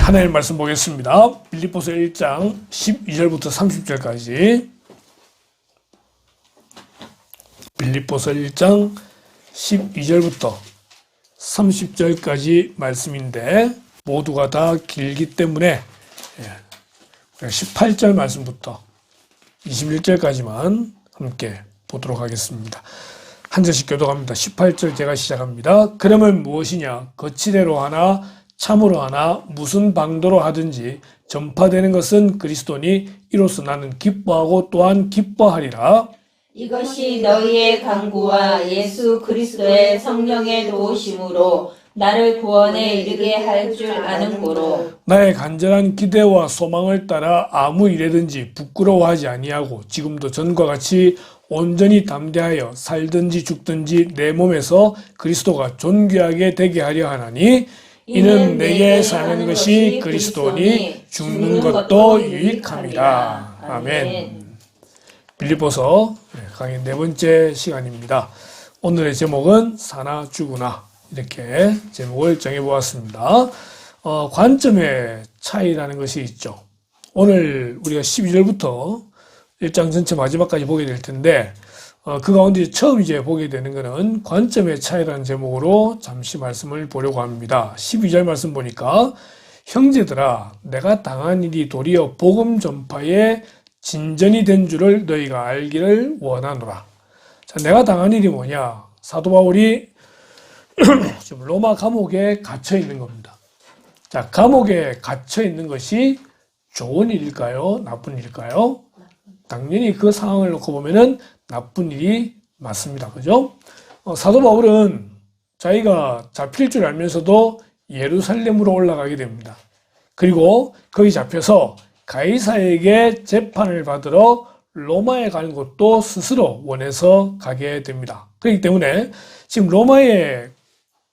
하나님 말씀 보겠습니다. 빌립보서 1장 12절부터 30절까지. 빌립보서 1장 12절부터 30절까지 말씀인데 모두가 다 길기 때문에 18절 말씀부터 21절까지만 함께 보도록 하겠습니다. 한 절씩 교독합니다. 18절 제가 시작합니다. 그러면 무엇이냐? 거치대로 하나 참으로 하나 무슨 방도로 하든지 전파되는 것은 그리스도니 이로써 나는 기뻐하고 또한 기뻐하리라. 이것이 너희의 간구와 예수 그리스도의 성령의 도우심으로 나를 구원에 이르게 할 줄 아는 고로 나의 간절한 기대와 소망을 따라 아무 일에든지 부끄러워하지 아니하고 지금도 전과 같이 온전히 담대하여 살든지 죽든지 내 몸에서 그리스도가 존귀하게 되게 하려 하나니 이는 내게 사는 것이 그리스도니 죽는 것도 유익함이라. 아멘. 빌립보서 강의 4번째 시간입니다. 오늘의 제목은 사나 죽으나 이렇게 제목을 정해보았습니다. 관점의 차이라는 것이 있죠. 오늘 우리가 12절부터 1장 전체 마지막까지 보게 될 텐데 그 가운데 처음 이제 보게 되는 것은 관점의 차이라는 제목으로 잠시 말씀을 보려고 합니다. 12절 말씀 보니까 형제들아 내가 당한 일이 도리어 복음 전파에 진전이 된 줄을 너희가 알기를 원하노라. 자, 내가 당한 일이 뭐냐? 사도 바울이 지금 로마 감옥에 갇혀 있는 겁니다. 자, 감옥에 갇혀 있는 것이 좋은 일일까요? 나쁜 일일까요? 당연히 그 상황을 놓고 보면은 나쁜 일이 맞습니다. 그죠? 사도 바울은 자기가 잡힐 줄 알면서도 예루살렘으로 올라가게 됩니다. 그리고 거기 잡혀서 가이사에게 재판을 받으러 로마에 가는 것도 스스로 원해서 가게 됩니다. 그렇기 때문에 지금 로마의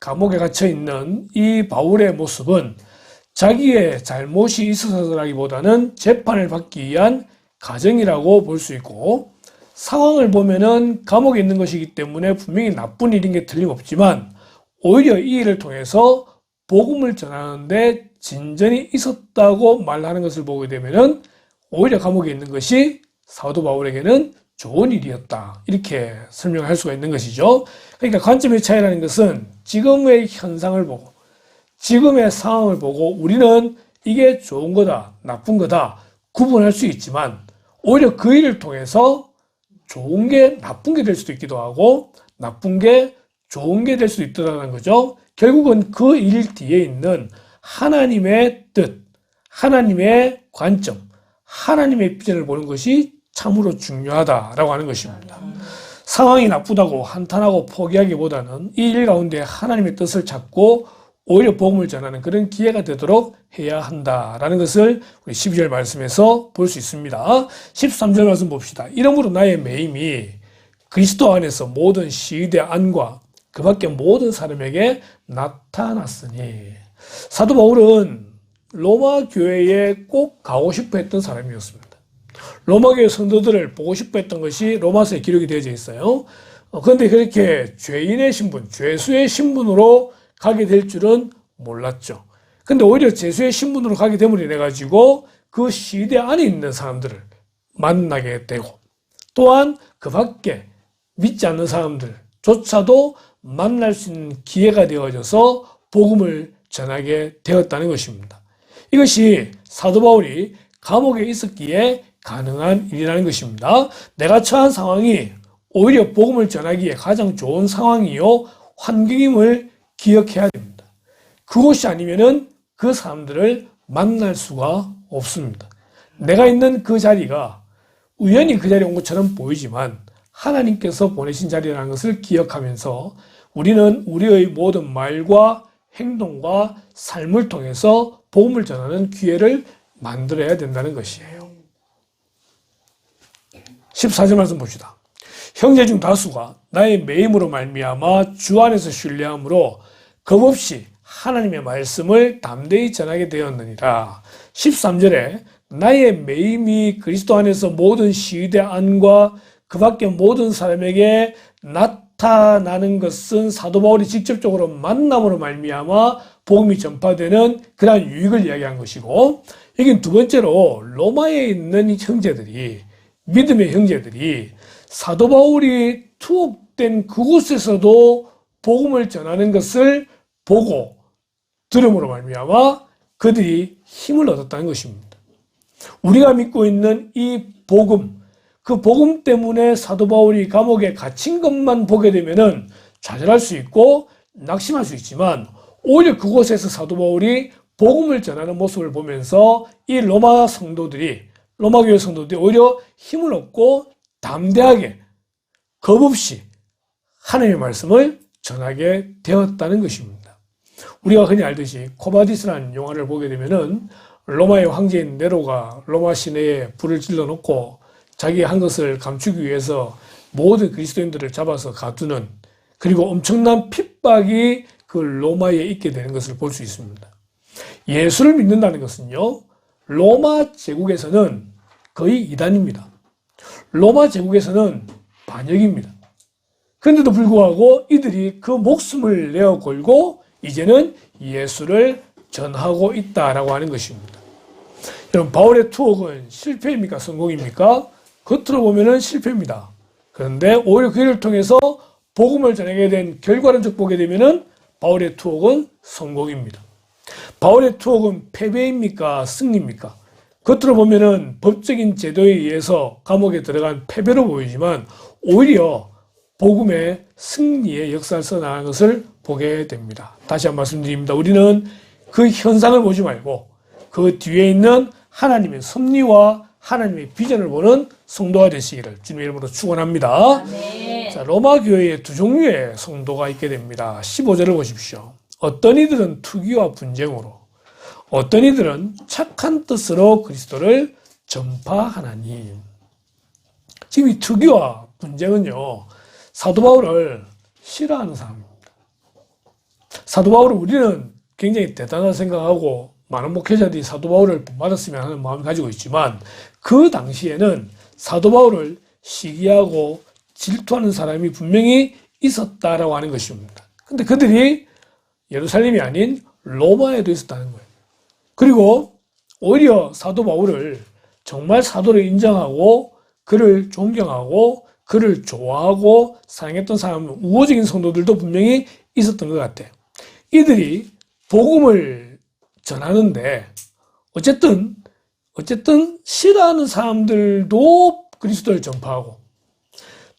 감옥에 갇혀 있는 이 바울의 모습은 자기의 잘못이 있어서라기보다는 재판을 받기 위한 가정이라고 볼 수 있고, 상황을 보면은 감옥에 있는 것이기 때문에 분명히 나쁜 일인 게 틀림없지만 오히려 이 일을 통해서 복음을 전하는데 진전이 있었다고 말하는 것을 보게 되면은 오히려 감옥에 있는 것이 사도 바울에게는 좋은 일이었다, 이렇게 설명할 수가 있는 것이죠. 그러니까 관점의 차이라는 것은 지금의 현상을 보고 지금의 상황을 보고 우리는 이게 좋은 거다 나쁜 거다 구분할 수 있지만 오히려 그 일을 통해서 좋은 게 나쁜 게 될 수도 있기도 하고 나쁜 게 좋은 게 될 수도 있다는 거죠. 결국은 그 일 뒤에 있는 하나님의 뜻, 하나님의 관점, 하나님의 비전을 보는 것이 참으로 중요하다라고 하는 것입니다. 상황이 나쁘다고 한탄하고 포기하기보다는 이 일 가운데 하나님의 뜻을 찾고 오히려 복음을 전하는 그런 기회가 되도록 해야 한다라는 것을 우리 12절 말씀에서 볼 수 있습니다. 13절 말씀 봅시다. 이러므로 나의 매임이 그리스도 안에서 모든 시대 안과 그 밖에 모든 사람에게 나타났으니. 사도 바울은 로마 교회에 꼭 가고 싶어 했던 사람이었습니다. 로마 교회 성도들을 보고 싶어 했던 것이 로마서에 기록이 되어져 있어요. 그런데 그렇게 죄인의 신분, 죄수의 신분으로 가게 될 줄은 몰랐죠. 근데 오히려 죄수의 신분으로 가게 됨으로 인해 가지고 그 시대 안에 있는 사람들을 만나게 되고 또한 그 밖에 믿지 않는 사람들조차도 만날 수 있는 기회가 되어져서 복음을 전하게 되었다는 것입니다. 이것이 사도 바울이 감옥에 있었기에 가능한 일이라는 것입니다. 내가 처한 상황이 오히려 복음을 전하기에 가장 좋은 상황이요 환경임을 기억해야 됩니다. 그것이 아니면은 그 사람들을 만날 수가 없습니다. 내가 있는 그 자리가 우연히 그 자리에 온 것처럼 보이지만 하나님께서 보내신 자리라는 것을 기억하면서 우리는 우리의 모든 말과 행동과 삶을 통해서 복음을 전하는 기회를 만들어야 된다는 것이에요. 14절 말씀 봅시다. 형제 중 다수가 나의 매임으로 말미암아 주 안에서 신뢰함으로 겁없이 하나님의 말씀을 담대히 전하게 되었느니라. 13절에 나의 매임이 그리스도 안에서 모든 시대 안과 그 밖에 모든 사람에게 나타났으니 나타나는 것은 사도 바울이 직접적으로 만남으로 말미암아 복음이 전파되는 그러한 유익을 이야기한 것이고, 여긴 두 번째로 로마에 있는 형제들이, 믿음의 형제들이 사도 바울이 투옥된 그곳에서도 복음을 전하는 것을 보고 들음으로 말미암아 그들이 힘을 얻었다는 것입니다. 우리가 믿고 있는 이 복음, 그 복음 때문에 사도 바울이 감옥에 갇힌 것만 보게 되면은 좌절할 수 있고 낙심할 수 있지만, 오히려 그곳에서 사도 바울이 복음을 전하는 모습을 보면서 이 로마 교회 성도들이 오히려 힘을 얻고 담대하게 겁 없이 하나님의 말씀을 전하게 되었다는 것입니다. 우리가 흔히 알듯이 코바디스라는 영화를 보게 되면은 로마의 황제인 네로가 로마 시내에 불을 질러놓고 자기 한 것을 감추기 위해서 모든 그리스도인들을 잡아서 가두는, 그리고 엄청난 핍박이 그 로마에 있게 되는 것을 볼 수 있습니다. 예수를 믿는다는 것은요, 로마 제국에서는 거의 이단입니다. 로마 제국에서는 반역입니다. 그런데도 불구하고 이들이 그 목숨을 내어 걸고 이제는 예수를 전하고 있다라고 하는 것입니다. 여러분, 바울의 투옥은 실패입니까? 성공입니까? 겉으로 보면은 실패입니다. 그런데 오히려 그 일을 통해서 복음을 전하게 된 결과를 쭉 보게 되면은 바울의 투옥은 성공입니다. 바울의 투옥은 패배입니까? 승리입니까? 겉으로 보면은 법적인 제도에 의해서 감옥에 들어간 패배로 보이지만 오히려 복음의 승리의 역사를 써나가는 것을 보게 됩니다. 다시 한번 말씀드립니다. 우리는 그 현상을 보지 말고 그 뒤에 있는 하나님의 섭리와 하나님의 비전을 보는 성도가 되시기를 주님의 이름으로 축원합니다. 자, 로마 교회에 두 종류의 성도가 있게 됩니다. 15절을 보십시오. 어떤 이들은 투기와 분쟁으로, 어떤 이들은 착한 뜻으로 그리스도를 전파하나니. 지금 이 투기와 분쟁은요, 사도 바울을 싫어하는 사람입니다. 사도 바울을 우리는 굉장히 대단하다 생각하고 많은 목회자들이 사도 바울을 본받았으면 하는 마음을 가지고 있지만, 그 당시에는 사도 바울을 시기하고 질투하는 사람이 분명히 있었다라고 하는 것입니다. 근데 그들이 예루살렘이 아닌 로마에도 있었다는 거예요. 그리고 오히려 사도 바울을 정말 사도를 인정하고 그를 존경하고 그를 좋아하고 사랑했던 사람, 우호적인 성도들도 분명히 있었던 것 같아요. 이들이 복음을 전하는데 어쨌든 싫어하는 사람들도 그리스도를 전파하고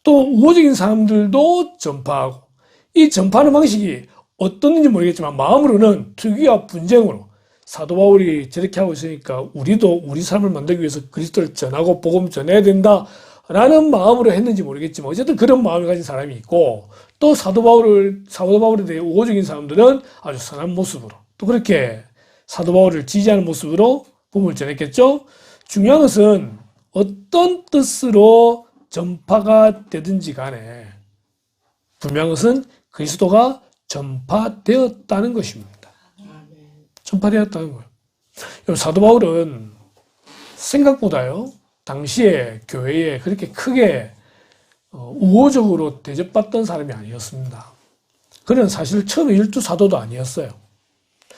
또 우호적인 사람들도 전파하고, 이 전파하는 방식이 어떤지 모르겠지만 마음으로는 투기와 분쟁으로, 사도 바울이 저렇게 하고 있으니까 우리도 우리 삶을 만들기 위해서 그리스도를 전하고 복음 전해야 된다라는 마음으로 했는지 모르겠지만 어쨌든 그런 마음을 가진 사람이 있고, 또 사도 바울에 대해 우호적인 사람들은 아주 선한 모습으로, 또 그렇게 사도 바울을 지지하는 모습으로 복음을 전했겠죠. 중요한 것은 어떤 뜻으로 전파가 되든지 간에 분명한 것은 그리스도가 전파되었다는 것입니다. 전파되었다는 거예요. 여러분, 사도 바울은 생각보다요, 당시에 교회에 그렇게 크게 우호적으로 대접받던 사람이 아니었습니다. 그는 사실 처음에 일두 사도도 아니었어요.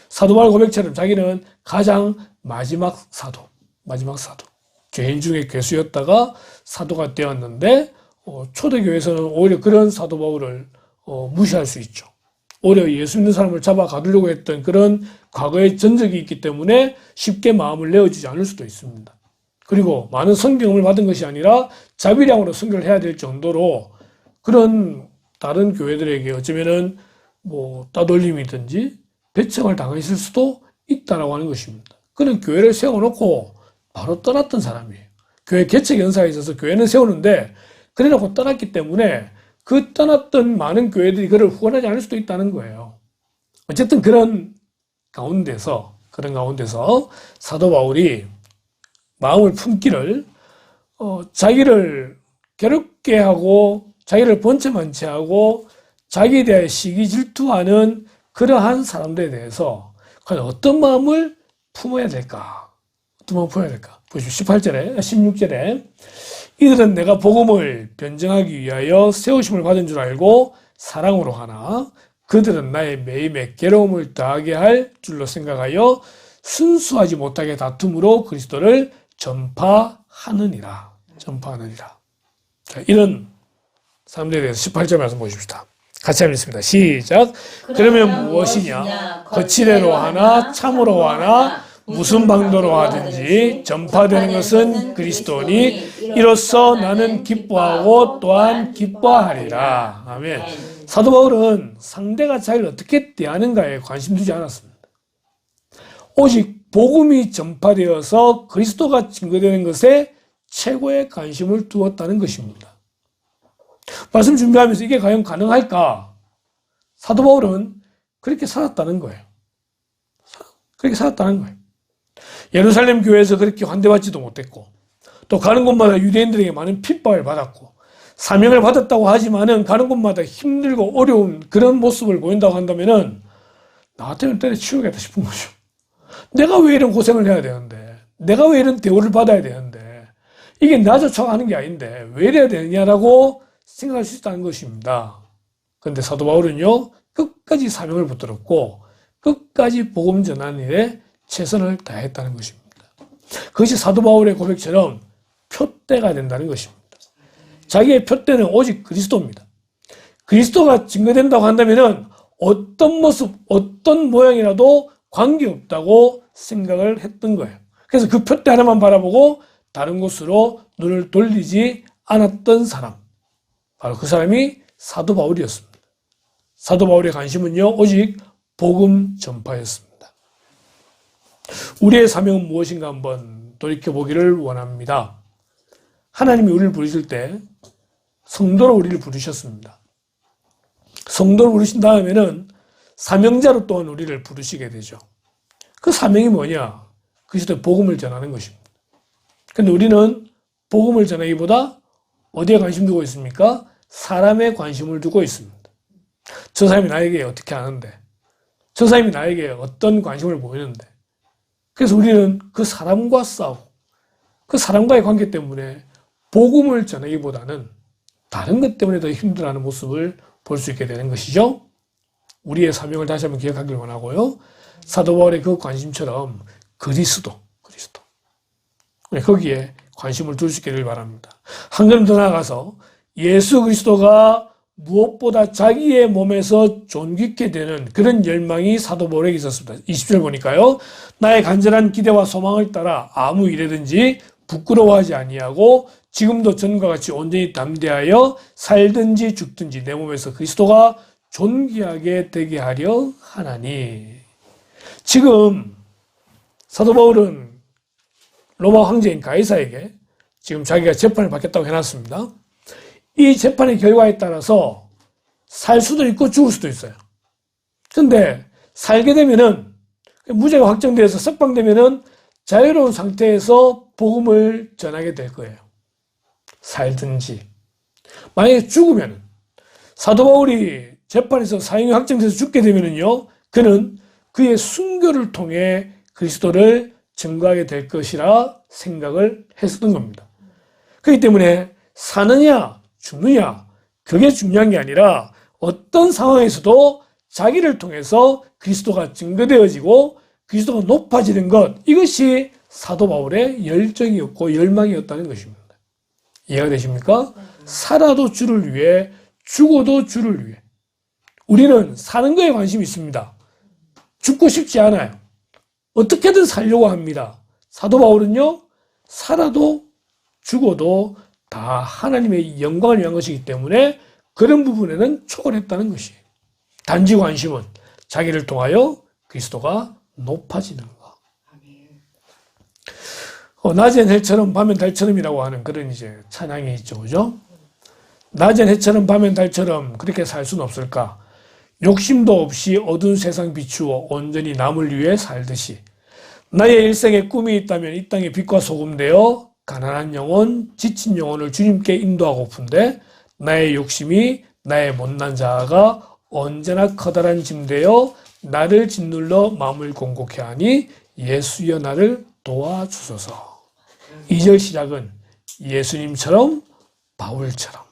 사도 바울 고백처럼 자기는 가장 마지막 사도. 죄인 중에 괴수였다가 사도가 되었는데, 초대교회에서는 오히려 그런 사도 바울을 무시할 수 있죠. 오히려 예수 믿는 사람을 잡아 가두려고 했던 그런 과거의 전적이 있기 때문에 쉽게 마음을 내어주지 않을 수도 있습니다. 그리고 많은 성경을 받은 것이 아니라 자비량으로 선교를 해야 될 정도로 그런 다른 교회들에게 어쩌면은 따돌림이든지 배척을 당했을 수도 있다라고 하는 것입니다. 그는 교회를 세워놓고 바로 떠났던 사람이에요. 교회 개척 연사에 있어서 교회는 세우는데 그래놓고 떠났기 때문에 그 떠났던 많은 교회들이 그를 후원하지 않을 수도 있다는 거예요. 어쨌든 그런 가운데서 사도 바울이 마음을 품기를 자기를 괴롭게 하고 자기를 번체만치 하고 자기에 대해 시기 질투하는 그러한 사람들에 대해서 과연 어떤 마음을 품어야 될까? 보십시오. 16절에 이들은 내가 복음을 변증하기 위하여 세우심을 받은 줄 알고 사랑으로 하나 그들은 나의 매임에 괴로움을 더하게 할 줄로 생각하여 순수하지 못하게 다툼으로 그리스도를 전파하느니라. 자, 이런 사람들에 대해서 18절 말씀 보십시다. 같이 한번 읽습니다. 시작. 그러면 무엇이냐? 거칠애로 하나 참으로 하나 무슨 방도로 하든지 전파되는 것은 그리스도니 이로써 나는 기뻐하고 또한 기뻐하리라. 아멘. 사도 바울은 상대가 자기를 어떻게 대하는가에 관심 두지 않았습니다. 오직 복음이 전파되어서 그리스도가 증거되는 것에 최고의 관심을 두었다는 것입니다. 말씀 준비하면서 이게 과연 가능할까? 사도 바울은 그렇게 살았다는 거예요. 예루살렘 교회에서 그렇게 환대받지도 못했고 또 가는 곳마다 유대인들에게 많은 핍박을 받았고 사명을 받았다고 하지만은 가는 곳마다 힘들고 어려운 그런 모습을 보인다고 한다면은 나 같으면 때려치우겠다 싶은 거죠. 내가 왜 이런 고생을 해야 되는데, 내가 왜 이런 대우를 받아야 되는데, 이게 나조차가 하는 게 아닌데 왜 이래야 되느냐라고 생각할 수 있다는 것입니다. 그런데 사도 바울은요 끝까지 사명을 붙들었고 끝까지 복음 전하는 일에 최선을 다했다는 것입니다. 그것이 사도 바울의 고백처럼 표대가 된다는 것입니다. 자기의 표대는 오직 그리스도입니다. 그리스도가 증거된다고 한다면 어떤 모습, 어떤 모양이라도 관계없다고 생각을 했던 거예요. 그래서 그 표대 하나만 바라보고 다른 곳으로 눈을 돌리지 않았던 사람, 바로 그 사람이 사도 바울이었습니다. 사도 바울의 관심은요 오직 복음 전파였습니다. 우리의 사명은 무엇인가 한번 돌이켜보기를 원합니다. 하나님이 우리를 부르실 때 성도로 우리를 부르셨습니다. 성도로 부르신 다음에는 사명자로 또한 우리를 부르시게 되죠. 그 사명이 뭐냐? 그리스도의 복음을 전하는 것입니다. 그런데 우리는 복음을 전하기보다 어디에 관심 두고 있습니까? 사람에 관심을 두고 있습니다. 저 사람이 나에게 어떻게 하는데, 저 사람이 나에게 어떤 관심을 보이는데, 그래서 우리는 그 사람과 싸우고 그 사람과의 관계 때문에 복음을 전하기보다는 다른 것 때문에 더 힘들어하는 모습을 볼 수 있게 되는 것이죠. 우리의 사명을 다시 한번 기억하길 원하고요. 사도 바울의 그 관심처럼 그리스도 거기에 관심을 둘 수 있기를 바랍니다. 한 걸음 더 나아가서 예수 그리스도가 무엇보다 자기의 몸에서 존귀케 되는 그런 열망이 사도 바울에게 있었습니다. 20절 보니까요. 나의 간절한 기대와 소망을 따라 아무 일에든지 부끄러워하지 아니하고 지금도 전과 같이 온전히 담대하여 살든지 죽든지 내 몸에서 그리스도가 존귀하게 되게 하려 하나니. 지금 사도 바울은 로마 황제인 가이사에게 지금 자기가 재판을 받겠다고 해놨습니다. 이 재판의 결과에 따라서 살 수도 있고 죽을 수도 있어요. 그런데 살게 되면은 무죄가 확정돼서 석방되면은 자유로운 상태에서 복음을 전하게 될 거예요. 살든지. 만약에 죽으면 사도 바울이 재판에서 사형이 확정돼서 죽게 되면은요, 그는 그의 순교를 통해 그리스도를 증거하게 될 것이라 생각을 했었던 겁니다. 그렇기 때문에 사느냐 죽느냐 그게 중요한 게 아니라 어떤 상황에서도 자기를 통해서 그리스도가 증거되어지고 그리스도가 높아지는 것, 이것이 사도 바울의 열정이었고 열망이었다는 것입니다. 이해가 되십니까? 살아도 주를 위해, 죽어도 주를 위해. 우리는 사는 거에 관심이 있습니다. 죽고 싶지 않아요. 어떻게든 살려고 합니다. 사도 바울은요, 살아도 죽어도 다 하나님의 영광을 위한 것이기 때문에 그런 부분에는 초월했다는 것이에요. 단지 관심은 자기를 통하여 그리스도가 높아지는 것. 낮엔 해처럼 밤엔 달처럼이라고 하는 그런 이제 찬양이 있죠, 그죠? 낮엔 해처럼 밤엔 달처럼 그렇게 살 수는 없을까? 욕심도 없이 어두운 세상 비추어 온전히 남을 위해 살듯이 나의 일생에 꿈이 있다면 이 땅에 빛과 소금 되어 가난한 영혼, 지친 영혼을 주님께 인도하고픈데 나의 욕심이 나의 못난 자아가 언제나 커다란 짐 되어 나를 짓눌러 마음을 공곡해 하니 예수여 나를 도와주소서. 2절 시작은 예수님처럼 바울처럼.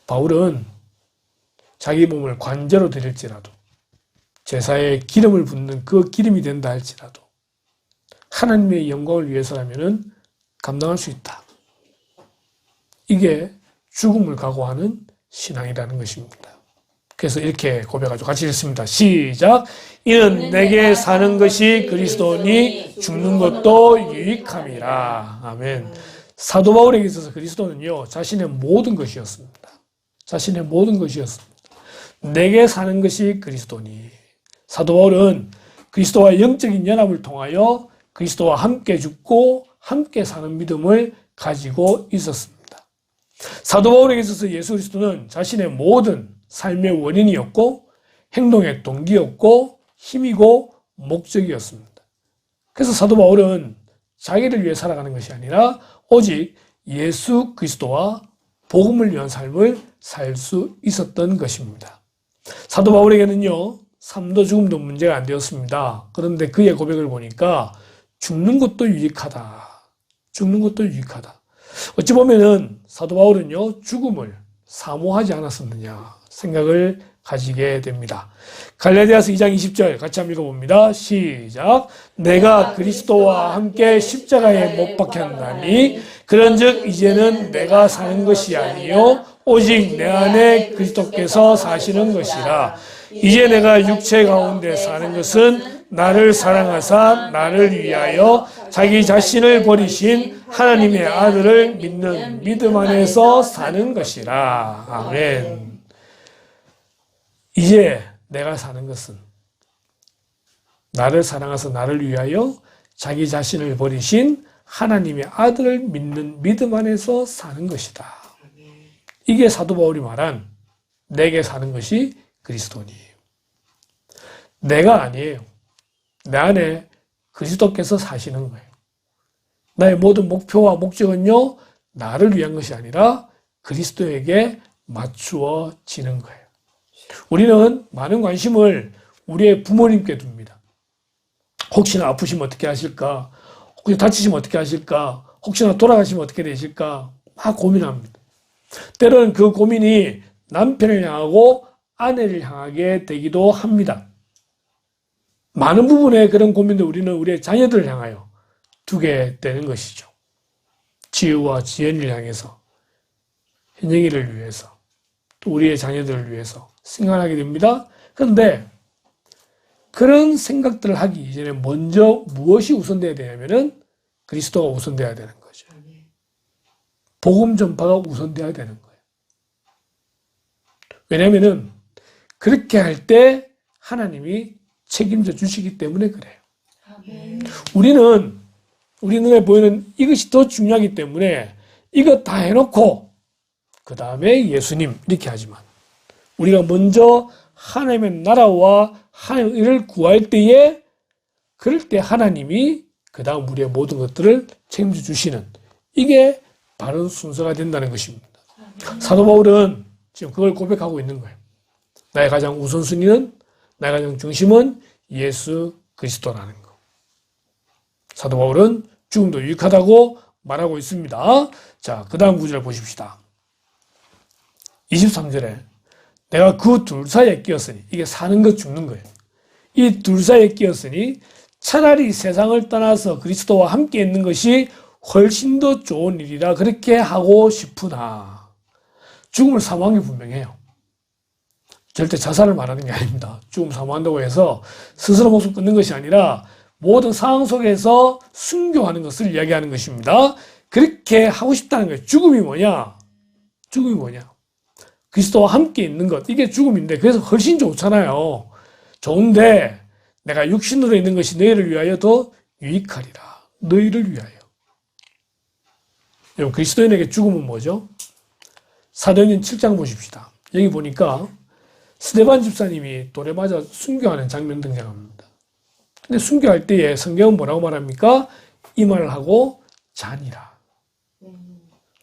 바울은 자기 몸을 관제로 드릴지라도 제사에 기름을 붓는 그 기름이 된다 할지라도 하나님의 영광을 위해서라면 감당할 수 있다. 이게 죽음을 각오하는 신앙이라는 것입니다. 그래서 이렇게 고백하죠. 같이 읽습니다. 시작. 이는 내게 사는 것이 그리스도니 죽는 것도 유익함이라. 아멘. 사도 바울에게 있어서 그리스도는요, 자신의 모든 것이었습니다. 자신의 모든 것이었습니다. 내게 사는 것이 그리스도니. 사도 바울은 그리스도와 영적인 연합을 통하여 그리스도와 함께 죽고 함께 사는 믿음을 가지고 있었습니다. 사도 바울에게 있어서 예수 그리스도는 자신의 모든 삶의 원인이었고 행동의 동기였고 힘이고 목적이었습니다. 그래서 사도 바울은 자기를 위해 살아가는 것이 아니라 오직 예수 그리스도와 복음을 위한 삶을 살 수 있었던 것입니다. 사도 바울에게는요, 삶도 죽음도 문제가 안 되었습니다. 그런데 그의 고백을 보니까 죽는 것도 유익하다. 죽는 것도 유익하다. 어찌 보면은 사도 바울은요, 죽음을 사모하지 않았었느냐 생각을 가지게 됩니다. 갈라디아서 2장 20절 같이 한번 읽어봅니다. 시작. 내가 그리스도와 함께 십자가에 못 박혔나니 그런즉 이제는 내가 사는 것이 아니요 오직 내 안에 그리스도께서 사시는 것이라. 이제 내가 육체 가운데 사는 것은 나를 사랑하사 나를 위하여 자기 자신을 버리신 하나님의 아들을 믿는 믿음 안에서 사는 것이라. 아멘. 이제 내가 사는 것은 나를 사랑하사 나를 위하여 자기 자신을 버리신 하나님의 아들을 믿는 믿음 안에서 사는 것이다. 이게 사도 바울이 말한 내게 사는 것이 그리스도니. 내가 아니에요. 내 안에 그리스도께서 사시는 거예요. 나의 모든 목표와 목적은요, 나를 위한 것이 아니라 그리스도에게 맞추어지는 거예요. 우리는 많은 관심을 우리의 부모님께 둡니다. 혹시나 아프시면 어떻게 하실까? 혹시 다치시면 어떻게 하실까? 혹시나 돌아가시면 어떻게 되실까? 막 고민합니다. 때로는 그 고민이 남편을 향하고 아내를 향하게 되기도 합니다. 많은 부분의 그런 고민도 우리는 우리의 자녀들을 향하여 두게 되는 것이죠. 지우와 지연이를 향해서, 현영이를 위해서, 또 우리의 자녀들을 위해서 생각하게 됩니다. 그런데 그런 생각들을 하기 이전에 먼저 무엇이 우선돼야 되냐면은 그리스도가 우선돼야 되는 거죠. 복음 전파가 우선돼야 되는 거예요. 왜냐하면은 그렇게 할 때 하나님이 책임져 주시기 때문에 그래요. 우리는 우리 눈에 보이는 이것이 더 중요하기 때문에 이거 다 해놓고 그 다음에 예수님 이렇게 하지만 우리가 먼저 하나님의 나라와 하나님의 의를 구할 때에 그럴 때 하나님이 그 다음 우리의 모든 것들을 책임져 주시는 이게 바른 순서가 된다는 것입니다. 사도 바울은 지금 그걸 고백하고 있는 거예요. 나의 가장 우선순위는 나의 가장 중심은 예수 그리스도라는 거. 사도 바울은 죽음도 유익하다고 말하고 있습니다. 자, 그 다음 구절 보십시다. 23절에 내가 그 둘 사이에 끼었으니 이게 사는 것 죽는 거예요. 이 둘 사이에 끼었으니 차라리 세상을 떠나서 그리스도와 함께 있는 것이 훨씬 더 좋은 일이라 그렇게 하고 싶으나 죽음을 사모한 게 분명해요. 절대 자살을 말하는 게 아닙니다. 죽음 사모한다고 해서 스스로 목숨 끊는 것이 아니라 모든 상황 속에서 순교하는 것을 이야기하는 것입니다. 그렇게 하고 싶다는 거예요. 죽음이 뭐냐? 죽음이 뭐냐? 그리스도와 함께 있는 것. 이게 죽음인데 그래서 훨씬 좋잖아요. 좋은데 내가 육신으로 있는 것이 너희를 위하여 더 유익하리라. 너희를 위하여. 여러분 그리스도인에게 죽음은 뭐죠? 사도행전 7장 보십시다. 여기 보니까 스데반 집사님이 돌에 맞아 순교하는 장면 등장합니다. 근데 순교할 때에 성경은 뭐라고 말합니까? 이 말을 하고 자니라.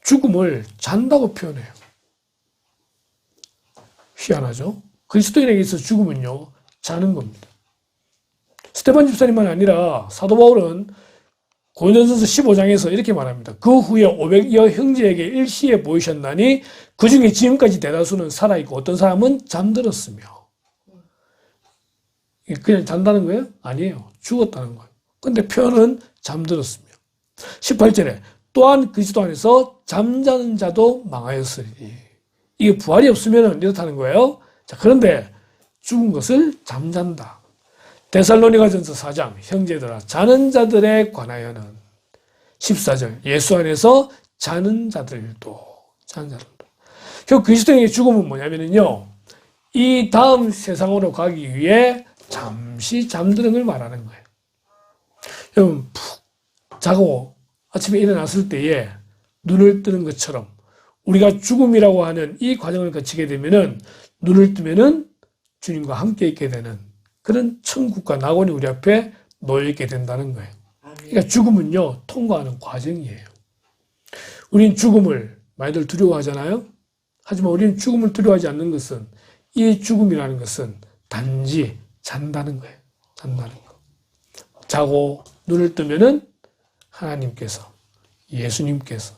죽음을 잔다고 표현해요. 희한하죠? 그리스도인에게 있어서 죽음은요, 자는 겁니다. 스데반 집사님만 아니라 사도 바울은 고린도전서 15장에서 이렇게 말합니다. 그 후에 500여 형제에게 일시에 보이셨나니 그 중에 지금까지 대다수는 살아있고 어떤 사람은 잠들었으며. 그냥 잔다는 거예요? 아니에요. 죽었다는 거예요. 근데 표현은 잠들었으며. 18절에 또한 그리스도 안에서 잠자는 자도 망하였으니. 이게 부활이 없으면 이렇다는 거예요. 자, 그런데 죽은 것을 잠잔다. 데살로니가전서 4장 형제들아 자는 자들에 관하여는 14절 예수 안에서 자는 자들도 결국 그리스도인의 죽음은 뭐냐면요 이 다음 세상으로 가기 위해 잠시 잠드는 걸 말하는 거예요. 여러분 푹 자고 아침에 일어났을 때에 눈을 뜨는 것처럼 우리가 죽음이라고 하는 이 과정을 거치게 되면은 눈을 뜨면은 주님과 함께 있게 되는 그런 천국과 낙원이 우리 앞에 놓여있게 된다는 거예요. 그러니까 죽음은요, 통과하는 과정이에요. 우린 죽음을 많이들 두려워하잖아요? 하지만 우리는 죽음을 두려워하지 않는 것은 이 죽음이라는 것은 단지 잔다는 거예요. 잔다는 거. 자고 눈을 뜨면은 하나님께서, 예수님께서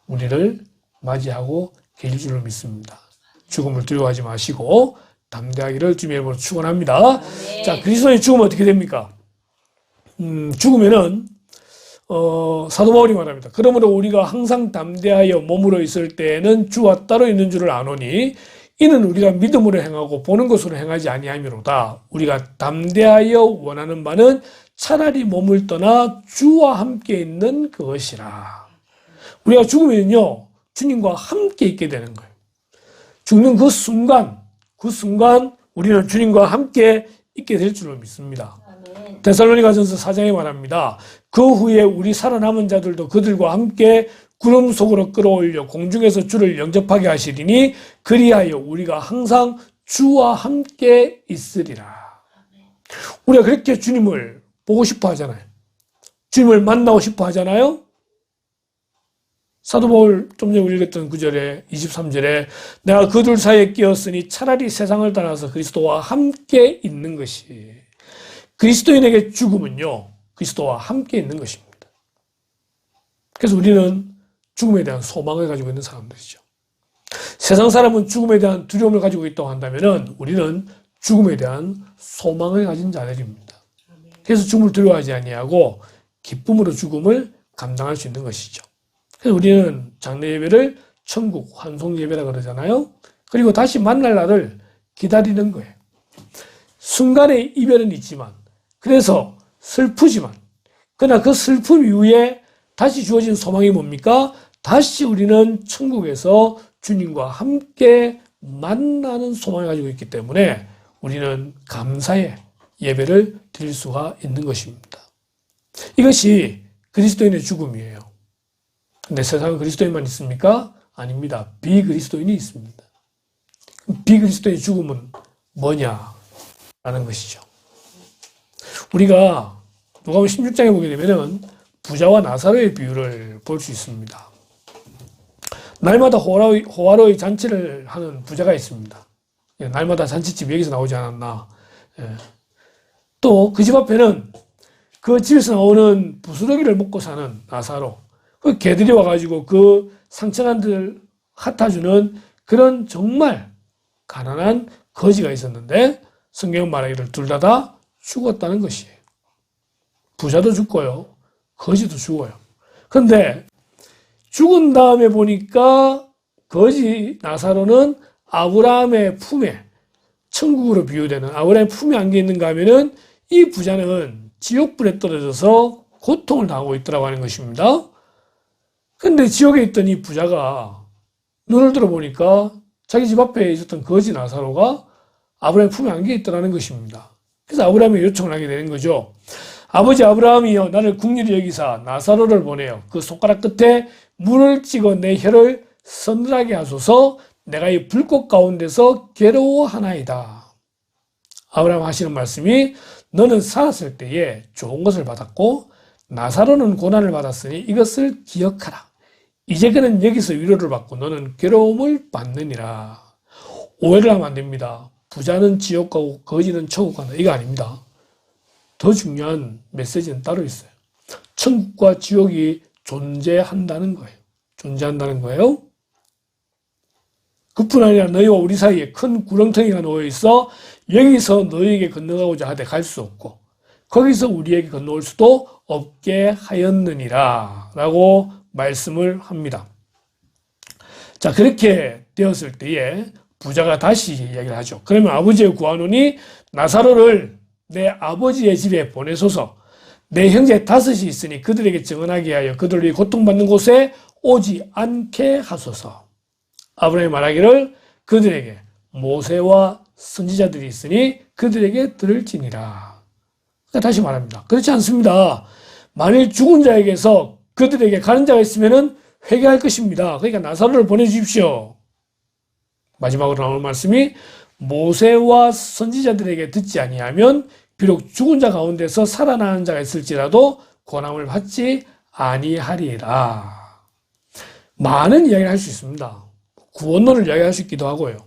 우리를 맞이하고 계실 줄을 믿습니다. 죽음을 두려워하지 마시고 담대하기를 주님의 이름으로 축원합니다. 네. 자, 그리스도의 죽음은 어떻게 됩니까? 죽으면은 사도 바울이 말합니다. 그러므로 우리가 항상 담대하여 몸으로 있을 때에는 주와 따로 있는 줄을 아노니 이는 우리가 믿음으로 행하고 보는 것으로 행하지 아니함이로다. 우리가 담대하여 원하는 바는 차라리 몸을 떠나 주와 함께 있는 그것이라. 우리가 죽으면요 주님과 함께 있게 되는 거예요. 죽는 그 순간 우리는 주님과 함께 있게 될 줄로 믿습니다. 아멘. 데살로니가전서 4장에 말합니다. 그 후에 우리 살아남은 자들도 그들과 함께 구름 속으로 끌어올려 공중에서 주를 영접하게 하시리니 그리하여 우리가 항상 주와 함께 있으리라. 우리가 그렇게 주님을 보고 싶어 하잖아요. 주님을 만나고 싶어 하잖아요. 사도 바울 좀 전에 읽었던 9절에 23절에 내가 그 둘 사이에 끼었으니 차라리 세상을 떠나서 그리스도와 함께 있는 것이. 그리스도인에게 죽음은요 그리스도와 함께 있는 것입니다. 그래서 우리는 죽음에 대한 소망을 가지고 있는 사람들이죠. 세상 사람은 죽음에 대한 두려움을 가지고 있다고 한다면 우리는 죽음에 대한 소망을 가진 자들입니다. 그래서 죽음을 두려워하지 아니하고 기쁨으로 죽음을 감당할 수 있는 것이죠. 그래서 우리는 장례 예배를 천국 환송 예배라 그러잖아요. 그리고 다시 만날 날을 기다리는 거예요. 순간의 이별은 있지만 그래서 슬프지만 그러나 그 슬픔 이후에 다시 주어진 소망이 뭡니까? 다시 우리는 천국에서 주님과 함께 만나는 소망을 가지고 있기 때문에 우리는 감사의 예배를 드릴 수가 있는 것입니다. 이것이 그리스도인의 죽음이에요. 근데 세상은 그리스도인만 있습니까? 아닙니다. 비그리스도인이 있습니다. 비그리스도인의 죽음은 뭐냐라는 것이죠. 우리가 누가복음 16장에 보게 되면은 부자와 나사로의 비유를 볼 수 있습니다. 날마다 호화로이 잔치를 하는 부자가 있습니다. 날마다 잔치집 여기서 나오지 않았나. 또 그 집 앞에는 그 집에서 나오는 부스러기를 먹고 사는 나사로, 그 개들이 와가지고 그 상처난들 핥아주는 그런 정말 가난한 거지가 있었는데 성경은 말하기를 둘 다 죽었다는 것이에요. 부자도 죽고요. 거지도 죽어요. 그런데 죽은 다음에 보니까 거지 나사로는 아브라함의 품에, 천국으로 비유되는 아브라함의 품에 안겨 있는가 하면은 이 부자는 지옥불에 떨어져서 고통을 당하고 있더라고 하는 것입니다. 근데 지옥에 있던 이 부자가 눈을 들어보니까 자기 집 앞에 있었던 거지 나사로가 아브라함의 품에 안겨 있더라는 것입니다. 그래서 아브라함이 요청을 하게 되는 거죠. 아버지 아브라함이여 나를 긍휼히 여기사 나사로를 보내어 그 손가락 끝에 물을 찍어 내 혀를 서늘하게 하소서. 내가 이 불꽃 가운데서 괴로워하나이다. 아브라함 하시는 말씀이 너는 살았을 때에 좋은 것을 받았고 나사로는 고난을 받았으니 이것을 기억하라. 이제 그는 여기서 위로를 받고 너는 괴로움을 받느니라. 오해를 하면 안 됩니다. 부자는 지옥 가고 거지는 천국 간다. 이거 아닙니다. 더 중요한 메시지는 따로 있어요. 천국과 지옥이 존재한다는 거예요. 존재한다는 거예요. 그뿐 아니라 너희와 우리 사이에 큰 구렁텅이가 놓여 있어 여기서 너희에게 건너가고자 하되 갈 수 없고 거기서 우리에게 건너올 수도 없게 하였느니라 라고 말씀을 합니다. 자, 그렇게 되었을 때에 부자가 다시 이야기를 하죠. 그러면 아버지의 구하노니 나사로를 내 아버지의 집에 보내소서. 내 형제 5이 있으니 그들에게 증언하게 하여 그들이 고통받는 곳에 오지 않게 하소서. 아브라함이 말하기를 그들에게 모세와 선지자들이 있으니 그들에게 들을지니라. 다시 말합니다. 그렇지 않습니다. 만일 죽은 자에게서 그들에게 가는 자가 있으면 회개할 것입니다. 그러니까 나사로를 보내주십시오. 마지막으로 나오는 말씀이 모세와 선지자들에게 듣지 아니하면 비록 죽은 자 가운데서 살아나는 자가 있을지라도 권함을 받지 아니하리라. 많은 이야기를 할 수 있습니다. 구원론을 이야기할 수 있기도 하고요.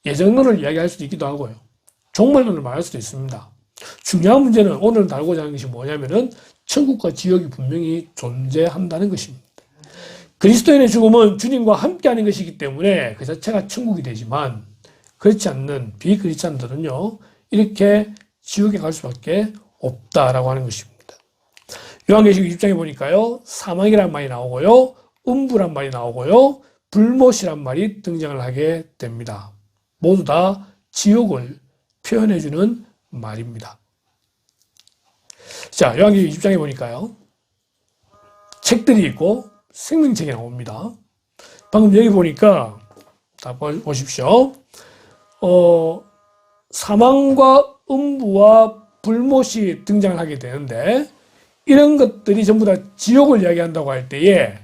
예정론을 이야기할 수도 있기도 하고요. 종말론을 말할 수도 있습니다. 중요한 문제는 오늘 다루고자 하는 것이 뭐냐면은 천국과 지옥이 분명히 존재한다는 것입니다. 그리스도인의 죽음은 주님과 함께하는 것이기 때문에 그 자체가 천국이 되지만 그렇지 않는 비크리스찬들은요 이렇게 지옥에 갈 수밖에 없다라고 하는 것입니다. 요한계시록 20장에 보니까요 사망이란 말이 나오고요 음부란 말이 나오고요 불못이란 말이 등장을 하게 됩니다. 모두 다 지옥을 표현해주는 말입니다. 자, 요한계시록 20장에 보니까요 책들이 있고 생명책이 나옵니다. 방금 여기 보니까 다 보십시오. 사망과 음부와 불못이 등장을 하게 되는데 이런 것들이 전부 다 지옥을 이야기한다고 할 때에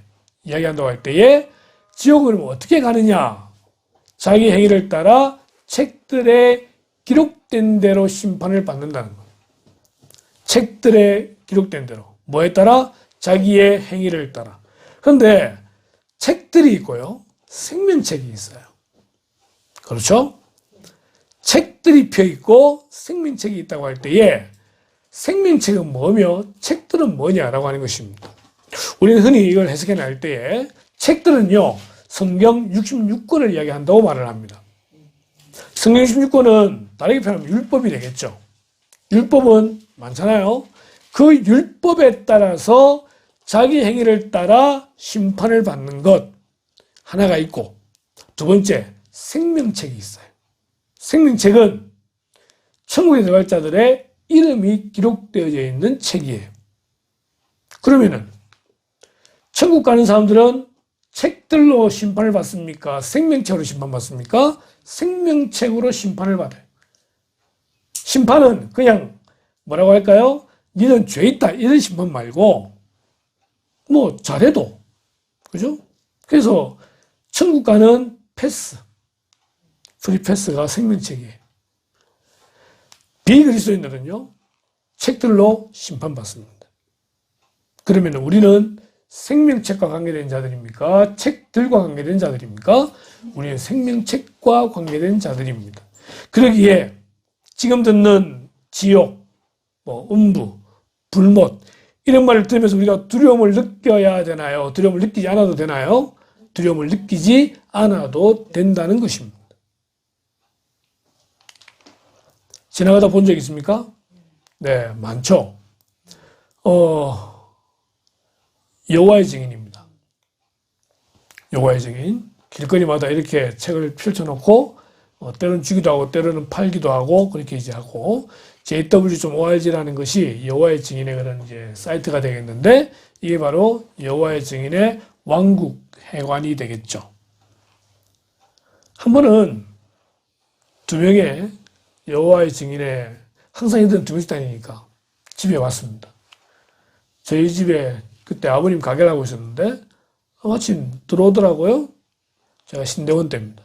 지옥을 어떻게 가느냐? 자기 행위를 따라 책들에 기록된 대로 심판을 받는다는 거예요. 책들에 기록된 대로. 뭐에 따라? 자기의 행위를 따라. 그런데 책들이 있고요. 생명책이 있어요. 그렇죠? 책들이 펴있고 생명책이 있다고 할 때에 생명책은 뭐며 책들은 뭐냐라고 하는 것입니다. 우리는 흔히 이걸 해석해 낼 때에 책들은요. 성경 66권을 이야기한다고 말을 합니다. 성경 66권은 다르게 표현하면 율법이 되겠죠. 율법은 많잖아요. 그 율법에 따라서 자기 행위를 따라 심판을 받는 것 하나가 있고 두 번째 생명책이 있어요. 생명책은 천국에 들어갈 자들의 이름이 기록되어져 있는 책이에요. 그러면은 천국 가는 사람들은 책들로 심판을 받습니까? 생명책으로 심판받습니까? 생명책으로 심판을 받아요. 심판은 그냥 뭐라고 할까요? 니는 죄 있다 이런 심판 말고 뭐 잘해도 그죠? 그래서 천국 가는 패스 프리패스가 생명책이에요. 비그리스도인들은요 책들로 심판받습니다. 그러면 우리는 생명책과 관계된 자들입니까? 책들과 관계된 자들입니까? 우리는 생명책과 관계된 자들입니다. 그러기에 지금 듣는 지옥, 음부, 불못 이런 말을 들으면서 우리가 두려움을 느껴야 되나요? 두려움을 느끼지 않아도 되나요? 두려움을 느끼지 않아도 된다는 것입니다. 지나가다 본 적 있습니까? 네, 많죠. 여호와의 증인입니다. 여호와의 증인. 길거리마다 이렇게 책을 펼쳐놓고, 때로는 주기도 하고, 때로는 팔기도 하고, 그렇게 이제 하고, JW.org라는 것이 여호와의 증인의 그런 이제 사이트가 되겠는데, 이게 바로 여호와의 증인의 왕국 해관이 되겠죠. 한 번은 두 명의 여호와의 증인의 항상 이들은 두 명씩 다니니까 집에 왔습니다. 저희 집에 그때 아버님 가게를 하고 있었는데 마침 들어오더라고요. 제가 신대원 때입니다.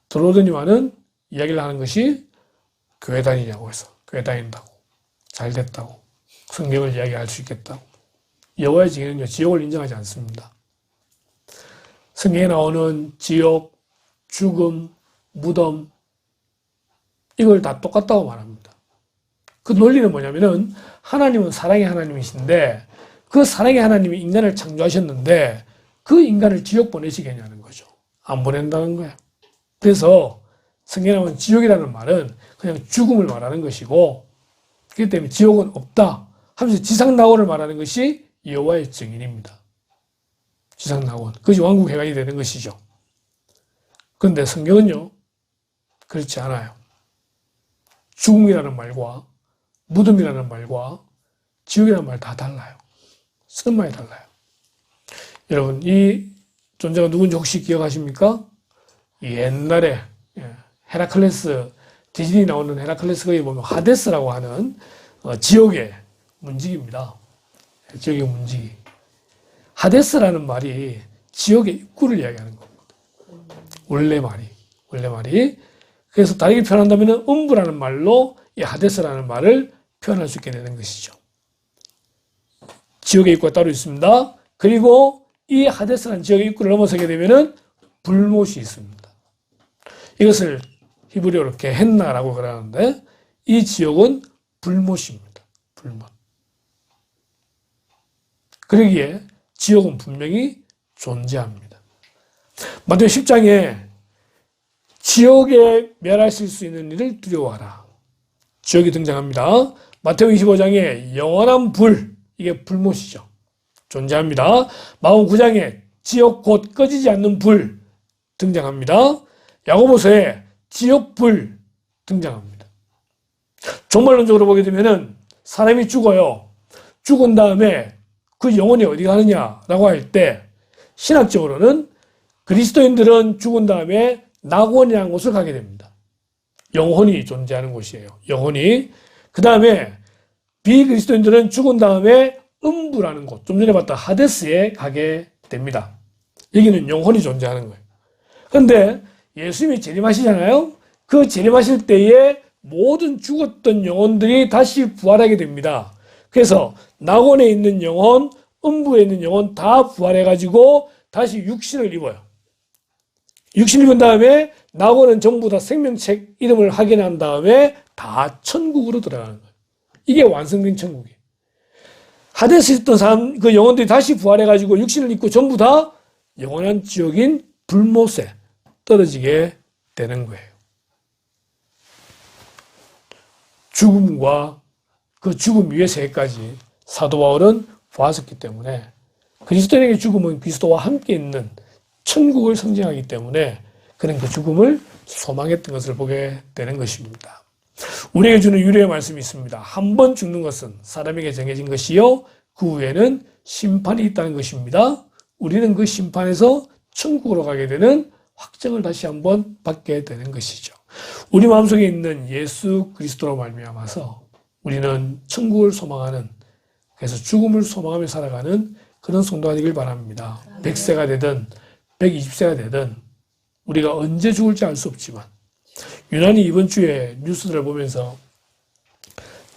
들어오더니만은 이야기를 하는 것이 교회 다니냐고 해서 교회 다닌다고 잘 됐다고 성경을 이야기할 수 있겠다고. 여호와의 증인은요 지옥을 인정하지 않습니다. 성경에 나오는 지옥, 죽음, 무덤 이걸 다 똑같다고 말합니다. 그 논리는 뭐냐면은 하나님은 사랑의 하나님이신데 그 사랑의 하나님이 인간을 창조하셨는데 그 인간을 지옥 보내시겠냐는 거죠. 안 보낸다는 거예요. 그래서 성경에 나오는 지옥이라는 말은 그냥 죽음을 말하는 것이고, 그렇기 때문에 지옥은 없다 하면서 지상낙원을 말하는 것이 여호와의 증인입니다. 지상낙원. 그것이 왕국회관이 되는 것이죠. 그런데 성경은요, 그렇지 않아요. 죽음이라는 말과 무덤이라는 말과 지옥이라는 말 다 달라요. 쓰는 말이 달라요. 여러분, 이 존재가 누군지 혹시 기억하십니까? 옛날에 헤라클레스, 디즈니 나오는 헤라클레스 거기 보면 하데스라고 하는 지옥의 문지기입니다. 지옥의 문지기. 하데스라는 말이 지옥의 입구를 이야기하는 겁니다. 원래 말이. 그래서 다르게 표현한다면 음부라는 말로 이 하데스라는 말을 표현할 수 있게 되는 것이죠. 지옥의 입구가 따로 있습니다. 그리고 이 하데스라는 지옥의 입구를 넘어서게 되면은 불못이 있습니다. 이것을 히브리어로 게헨나라고 그러는데 이 지옥은 불못입니다. 불못. 그러기에 지옥은 분명히 존재합니다. 마태복음 10장에 지옥에 멸하실 수 있는 일을 두려워하라. 지옥이 등장합니다. 마태복음 25장에 영원한 불, 이게 불못이죠. 존재합니다. 마태복음 9장에 지옥 곧 꺼지지 않는 불 등장합니다. 야고보서에 지옥불 등장합니다. 종말론적으로 보게 되면은 사람이 죽어요. 죽은 다음에 그 영혼이 어디 가느냐라고 할 때 신학적으로는 그리스도인들은 죽은 다음에 낙원이라는 곳을 가게 됩니다. 영혼이 존재하는 곳이에요. 영혼이. 그 다음에 비그리스도인들은 죽은 다음에 음부라는 곳, 좀 전에 봤던 하데스에 가게 됩니다. 여기는 영혼이 존재하는 거예요. 그런데 예수님이 재림하시잖아요. 그 재림하실 때에 모든 죽었던 영혼들이 다시 부활하게 됩니다. 그래서 낙원에 있는 영혼, 음부에 있는 영혼 다 부활해가지고 다시 육신을 입어요. 육신을 입은 다음에 낙원은 전부 다 생명책 이름을 확인한 다음에 다 천국으로 들어가는 거예요. 이게 완성된 천국이에요. 하데스에 있던 사람, 그 영혼들이 다시 부활해가지고 육신을 입고 전부 다 영원한 지옥인 불못에 떨어지게 되는 거예요. 죽음과 그 죽음 위의 세계까지 사도 바울은 보았었기 때문에 그리스도인에게 죽음은 그리스도와 함께 있는 천국을 상징하기 때문에 그는 그 죽음을 소망했던 것을 보게 되는 것입니다. 우리에게 주는 유래의 말씀이 있습니다. 한 번 죽는 것은 사람에게 정해진 것이요 그 후에는 심판이 있다는 것입니다. 우리는 그 심판에서 천국으로 가게 되는 확정을 다시 한번 받게 되는 것이죠. 우리 마음속에 있는 예수 그리스도로 말미암아서 우리는 천국을 소망하는, 그래서 죽음을 소망하며 살아가는 그런 성도가 되길 바랍니다. 100세가 되든 120세가 되든 우리가 언제 죽을지 알 수 없지만, 유난히 이번 주에 뉴스들을 보면서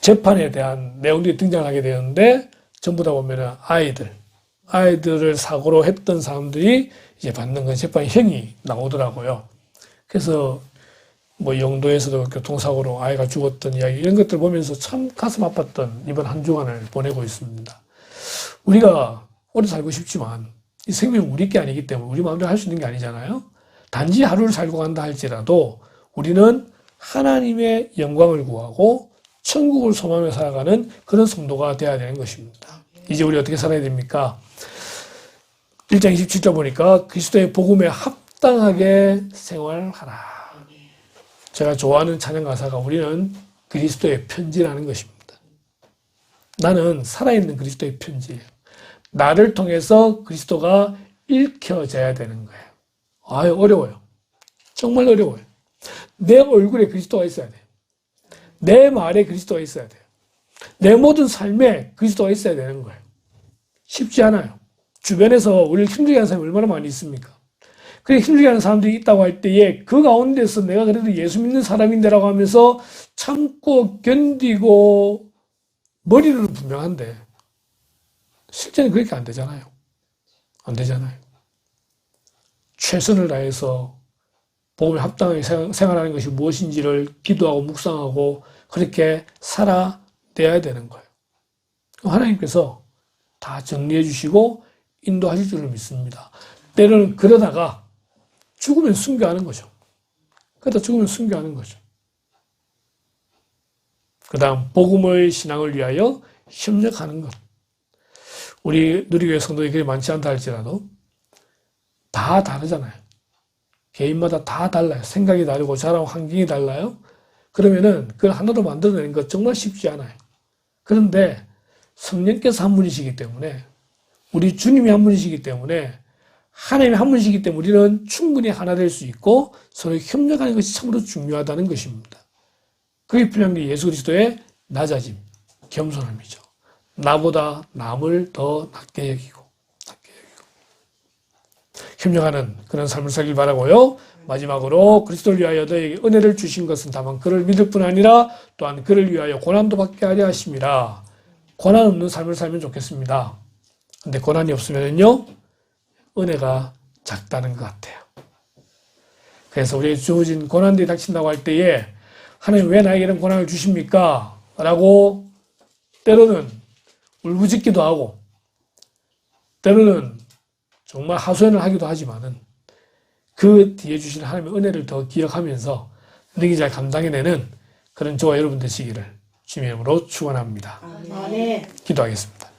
재판에 대한 내용들이 등장하게 되는데 전부 다 보면은 아이들을 사고로 했던 사람들이 이제 받는 건 재판형이 나오더라고요. 그래서 뭐 영도에서도 교통사고로 아이가 죽었던 이야기, 이런 것들 보면서 참 가슴 아팠던 이번 한 주간을 보내고 있습니다. 우리가 오래 살고 싶지만 이 생명은 우리 게 아니기 때문에 우리 마음대로 할 수 있는 게 아니잖아요. 단지 하루를 살고 간다 할지라도 우리는 하나님의 영광을 구하고 천국을 소망하며 살아가는 그런 성도가 되어야 되는 것입니다. 이제 우리 어떻게 살아야 됩니까? 1장 27절 보니까 그리스도의 복음에 합당하게 생활하라. 제가 좋아하는 찬양 가사가 우리는 그리스도의 편지라는 것입니다. 나는 살아있는 그리스도의 편지예요. 나를 통해서 그리스도가 읽혀져야 되는 거예요. 아유, 어려워요. 정말 어려워요. 내 얼굴에 그리스도가 있어야 돼요. 내 말에 그리스도가 있어야 돼요. 내 모든 삶에 그리스도가 있어야 되는 거예요. 쉽지 않아요. 주변에서 우리를 힘들게 하는 사람이 얼마나 많이 있습니까? 그래, 힘들게 하는 사람들이 있다고 할 때에 그 가운데서 내가 그래도 예수 믿는 사람인데라고 하면서 참고 견디고 머리로는 분명한데 실제는 그렇게 안 되잖아요. 안 되잖아요. 최선을 다해서 복음에 합당하게 생활하는 것이 무엇인지를 기도하고 묵상하고 그렇게 살아내야 되는 거예요. 하나님께서 다 정리해 주시고 인도하실 줄을 믿습니다. 때로는 그러다가 죽으면 순교하는 거죠. 그러다 죽으면 순교하는 거죠. 그 다음 복음의 신앙을 위하여 협력하는 것. 우리 누리교회 성도들이 그리 많지 않다 할지라도 다 다르잖아요. 개인마다 다 달라요. 생각이 다르고 자라온 환경이 달라요. 그러면은 그걸 하나로 만들어내는 것 정말 쉽지 않아요. 그런데 성령께서 한 분이시기 때문에 우리 주님이 한 분이시기 때문에 하나님이 한 분이시기 때문에 우리는 충분히 하나 될 수 있고 서로 협력하는 것이 참으로 중요하다는 것입니다. 그게 필요한 게 예수 그리스도의 낮아짐, 겸손함이죠. 나보다 남을 더 낮게 여기고 협력하는 그런 삶을 살길 바라고요. 마지막으로 그리스도를 위하여 너에게 은혜를 주신 것은 다만 그를 믿을 뿐 아니라 또한 그를 위하여 고난도 받게 하려 하심이라. 고난 없는 삶을 살면 좋겠습니다. 근데 고난이 없으면요 은혜가 작다는 것 같아요. 그래서 우리에게 주어진 고난들이 닥친다고 할 때에 하나님 왜 나에게 이런 고난을 주십니까? 라고 때로는 울부짖기도 하고 때로는 정말 하소연을 하기도 하지만은 그 뒤에 주신 하나님의 은혜를 더 기억하면서 능히 잘 감당해내는 그런 저와 여러분 되시기를 주님의 이름으로 축원합니다. 아멘. 기도하겠습니다.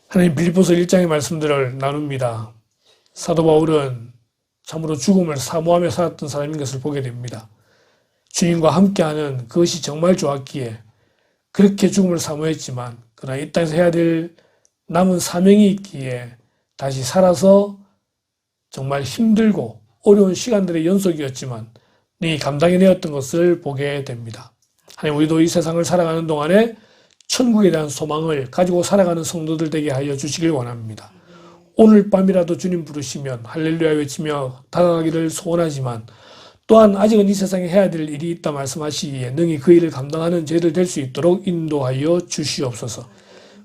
하나님 빌립보서 1장의 말씀들을 나눕니다. 사도 바울은 참으로 죽음을 사모하며 살았던 사람인 것을 보게 됩니다. 주님과 함께하는 그것이 정말 좋았기에 그렇게 죽음을 사모했지만 그러나 이 땅에서 해야 될 남은 사명이 있기에 다시 살아서 정말 힘들고 어려운 시간들의 연속이었지만 이 감당해내었던 것을 보게 됩니다. 하나님 우리도 이 세상을 살아가는 동안에 천국에 대한 소망을 가지고 살아가는 성도들 되게 하여 주시길 원합니다. 오늘 밤이라도 주님 부르시면 할렐루야 외치며 다가가기를 소원하지만 또한 아직은 이 세상에 해야 될 일이 있다 말씀하시기에 능히 그 일을 감당하는 저희들 될 수 있도록 인도하여 주시옵소서.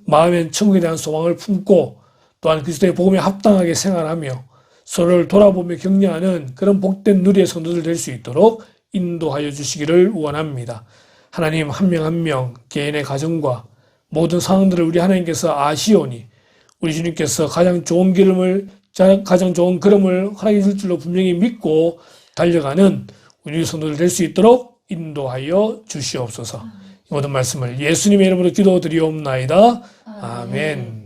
마음엔 천국에 대한 소망을 품고 또한 그리스도의 복음에 합당하게 생활하며 서로를 돌아보며 격려하는 그런 복된 누리의 성도들 될 수 있도록 인도하여 주시기를 원합니다. 하나님 한 명 한 명 개인의 가정과 모든 상황들을 우리 하나님께서 아시오니 우리 주님께서 가장 좋은 걸음을 허락해 줄 줄로 분명히 믿고 달려가는 우리 성도들 될 수 있도록 인도하여 주시옵소서. 이 모든 말씀을 예수님의 이름으로 기도드리옵나이다. 아멘.